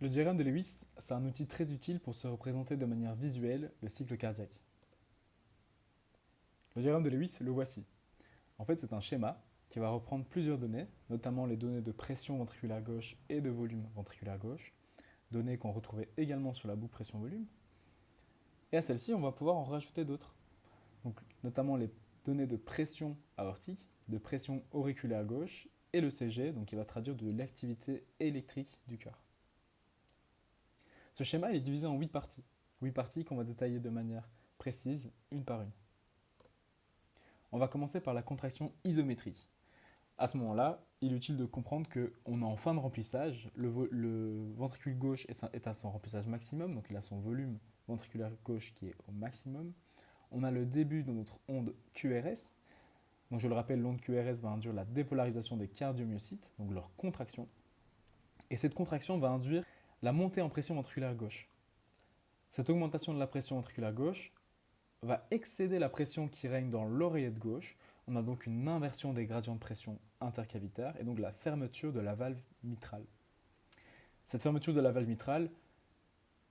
Le diagramme de Lewis, c'est un outil très utile pour se représenter de manière visuelle le cycle cardiaque. Le diagramme de Lewis, le voici. En fait, c'est un schéma qui va reprendre plusieurs données, notamment les données de pression ventriculaire gauche et de volume ventriculaire gauche, données qu'on retrouvait également sur la boucle pression-volume. Et à celle-ci, on va pouvoir en rajouter d'autres, donc notamment les données de pression aortique, de pression auriculaire gauche et le CG, donc qui va traduire de l'activité électrique du cœur. Ce schéma est divisé en 8 parties. 8 parties qu'on va détailler de manière précise, une par une. On va commencer par la contraction isométrique. À ce moment-là, il est utile de comprendre qu'on est en fin de remplissage. Le ventricule gauche est à son remplissage maximum, donc il a son volume ventriculaire gauche qui est au maximum. On a le début de notre onde QRS. Donc je le rappelle, l'onde QRS va induire la dépolarisation des cardiomyocytes, donc leur contraction. Et cette contraction va induire la montée en pression ventriculaire gauche. Cette augmentation de la pression ventriculaire gauche va excéder la pression qui règne dans l'oreillette gauche. On a donc une inversion des gradients de pression intercavitaire et donc la fermeture de la valve mitrale. Cette fermeture de la valve mitrale,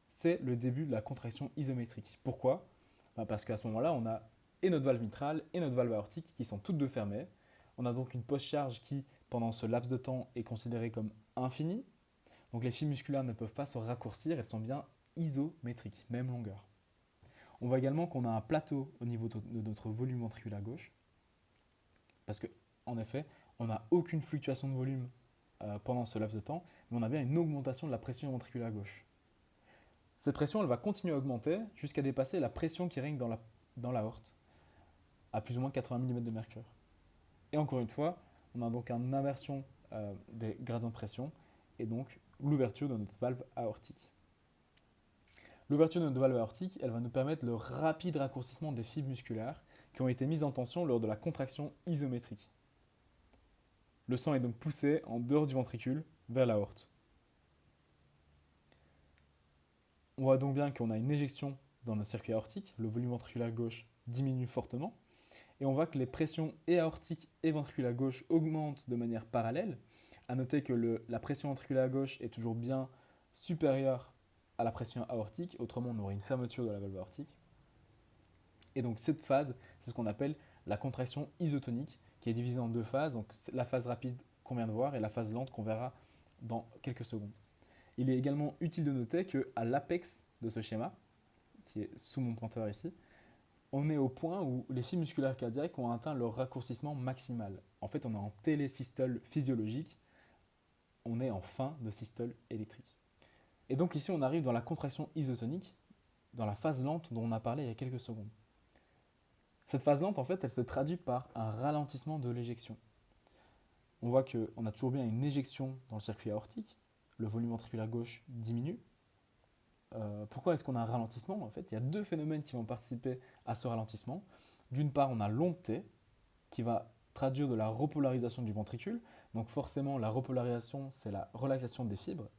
c'est le début de la contraction isométrique. Pourquoi ? Parce qu'à ce moment-là, on a et notre valve mitrale et notre valve aortique qui sont toutes deux fermées. On a donc une post-charge qui, pendant ce laps de temps, est considérée comme infinie. Donc les fibres musculaires ne peuvent pas se raccourcir, elles sont bien isométriques, même longueur. On voit également qu'on a un plateau au niveau de notre volume ventriculaire gauche, parce qu'en effet, on n'a aucune fluctuation de volume pendant ce laps de temps, mais on a bien une augmentation de la pression ventriculaire gauche. Cette pression, elle va continuer à augmenter jusqu'à dépasser la pression qui règne dans l'aorte, à plus ou moins 80 mm de mercure. Et encore une fois, on a donc une inversion des gradients de pression, et donc l'ouverture de notre valve aortique. L'ouverture de notre valve aortique, elle va nous permettre le rapide raccourcissement des fibres musculaires qui ont été mises en tension lors de la contraction isométrique. Le sang est donc poussé en dehors du ventricule vers l'aorte. On voit donc bien qu'on a une éjection dans notre circuit aortique, le volume ventriculaire gauche diminue fortement, et on voit que les pressions aortiques et ventriculaire gauche augmentent de manière parallèle. A noter que la pression ventriculaire gauche est toujours bien supérieure à la pression aortique, autrement on aurait une fermeture de la valve aortique. Et donc cette phase, c'est ce qu'on appelle la contraction isotonique, qui est divisée en deux phases, donc la phase rapide qu'on vient de voir et la phase lente qu'on verra dans quelques secondes. Il est également utile de noter qu'à l'apex de ce schéma, qui est sous mon pointeur ici, on est au point où les fibres musculaires cardiaques ont atteint leur raccourcissement maximal. En fait, on est en télésystole physiologique, on est en fin de systole électrique. Et donc ici, on arrive dans la contraction isotonique, dans la phase lente dont on a parlé il y a quelques secondes. Cette phase lente, en fait, elle se traduit par un ralentissement de l'éjection. On voit qu'on a toujours bien une éjection dans le circuit aortique, le volume ventriculaire gauche diminue. Pourquoi est-ce qu'on a un ralentissement ? En fait, il y a deux phénomènes qui vont participer à ce ralentissement. D'une part, on a l'onde T, qui va traduire de la repolarisation du ventricule. Donc forcément, la repolarisation, c'est la relaxation des fibres.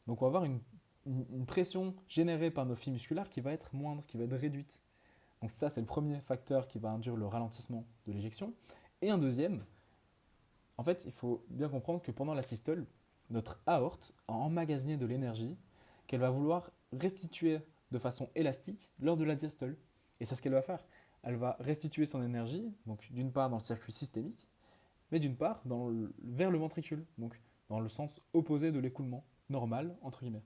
Donc on va avoir une pression générée par nos fibres musculaires qui va être moindre, qui va être réduite. Donc ça, c'est le premier facteur qui va induire le ralentissement de l'éjection. Et un deuxième, en fait, il faut bien comprendre que pendant la systole, notre aorte a emmagasiné de l'énergie qu'elle va vouloir restituer de façon élastique lors de la diastole. Et c'est ce qu'elle va faire. Elle va restituer son énergie, donc d'une part dans le circuit systémique, mais d'une part vers le ventricule, donc dans le sens opposé de l'écoulement normal, entre guillemets.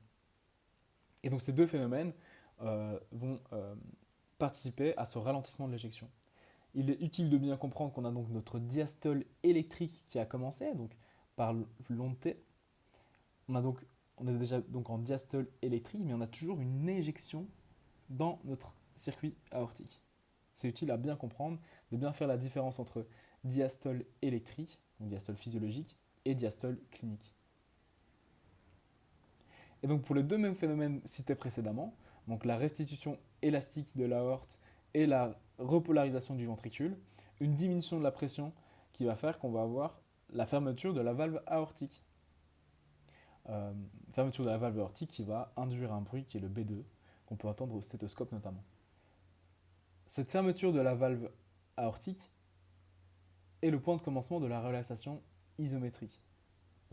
Et donc ces deux phénomènes vont participer à ce ralentissement de l'éjection. Il est utile de bien comprendre qu'on a donc notre diastole électrique qui a commencé, donc par l'onde T. On est déjà donc en diastole électrique, mais on a toujours une éjection dans notre circuit aortique. C'est utile à bien comprendre, de bien faire la différence entre diastole électrique, donc diastole physiologique, et diastole clinique. Et donc pour les deux mêmes phénomènes cités précédemment, donc la restitution élastique de l'aorte et la repolarisation du ventricule, une diminution de la pression qui va faire qu'on va avoir la fermeture de la valve aortique. Fermeture de la valve aortique qui va induire un bruit qui est le B2, qu'on peut entendre au stéthoscope notamment. Cette fermeture de la valve aortique est le point de commencement de la relaxation isométrique.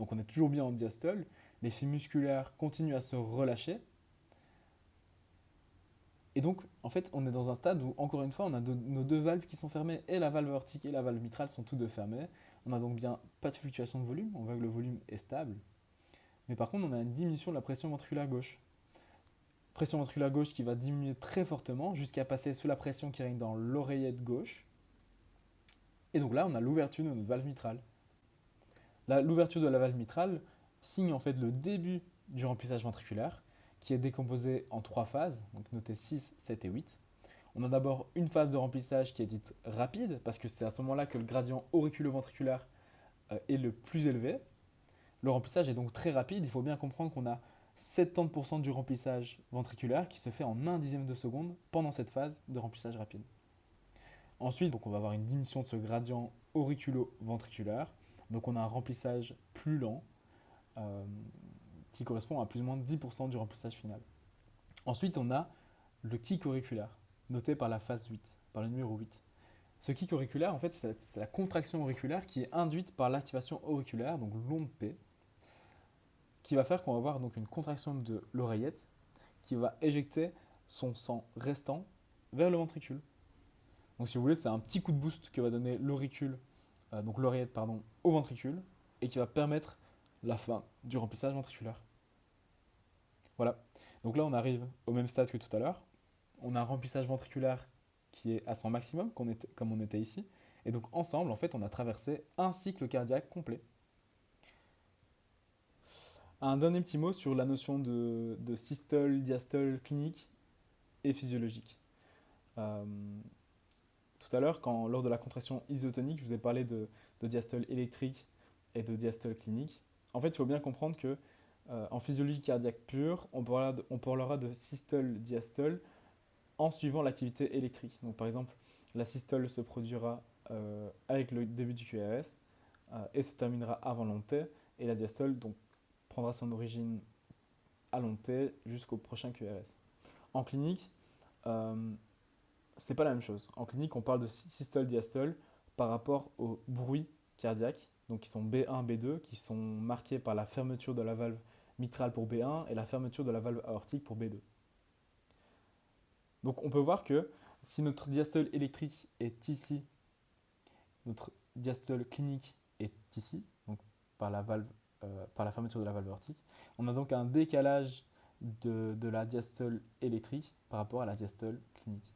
Donc on est toujours bien en diastole, les fibres musculaires continuent à se relâcher. Et donc, en fait, on est dans un stade où, encore une fois, on a nos deux valves qui sont fermées, et la valve aortique et la valve mitrale sont toutes deux fermées. On n'a donc bien pas de fluctuation de volume, on voit que le volume est stable. Mais par contre, on a une diminution de la pression ventriculaire gauche. Pression ventriculaire gauche qui va diminuer très fortement jusqu'à passer sous la pression qui règne dans l'oreillette gauche. Et donc là, on a l'ouverture de notre valve mitrale. L'ouverture de la valve mitrale signe en fait le début du remplissage ventriculaire, qui est décomposé en trois phases, donc notez 6, 7 et 8. On a d'abord une phase de remplissage qui est dite rapide, parce que c'est à ce moment-là que le gradient auriculo-ventriculaire est le plus élevé. Le remplissage est donc très rapide, il faut bien comprendre qu'on a 70% du remplissage ventriculaire qui se fait en 1/10 de seconde pendant cette phase de remplissage rapide. Ensuite, donc on va avoir une diminution de ce gradient auriculo-ventriculaire, donc on a un remplissage plus lent, qui correspond à plus ou moins 10% du remplissage final. Ensuite, on a le kick auriculaire, noté par la phase 8, par le numéro 8. Ce kick auriculaire, en fait, c'est la contraction auriculaire qui est induite par l'activation auriculaire, donc l'onde P, qui va faire qu'on va avoir donc une contraction de l'oreillette qui va éjecter son sang restant vers le ventricule. Donc si vous voulez, c'est un petit coup de boost que va donner donc l'oreillette au ventricule et qui va permettre la fin du remplissage ventriculaire. Voilà. Donc là, on arrive au même stade que tout à l'heure. On a un remplissage ventriculaire qui est à son maximum, comme on était ici. Et donc ensemble, en fait, on a traversé un cycle cardiaque complet. Un dernier petit mot sur la notion de systole, diastole clinique et physiologique. Tout à l'heure, lors de la contraction isotonique, je vous ai parlé de diastole électrique et de diastole clinique. En fait, il faut bien comprendre que en physiologie cardiaque pure, on parlera de systole-diastole en suivant l'activité électrique. Donc, par exemple, la systole se produira avec le début du QRS et se terminera avant long T, et la diastole donc, prendra son origine à long T jusqu'au prochain QRS. En clinique, c'est pas la même chose. En clinique, on parle de systole-diastole par rapport au bruit cardiaque, donc qui sont B1, B2, qui sont marqués par la fermeture de la valve mitrale pour B1 et la fermeture de la valve aortique pour B2. Donc on peut voir que si notre diastole électrique est ici, notre diastole clinique est ici, donc par la fermeture de la valve aortique, on a donc un décalage de la diastole électrique par rapport à la diastole clinique.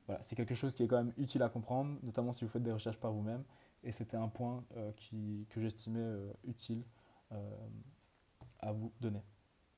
Voilà, c'est quelque chose qui est quand même utile à comprendre, notamment si vous faites des recherches par vous-même, et c'était un point que j'estimais utile à vous donner.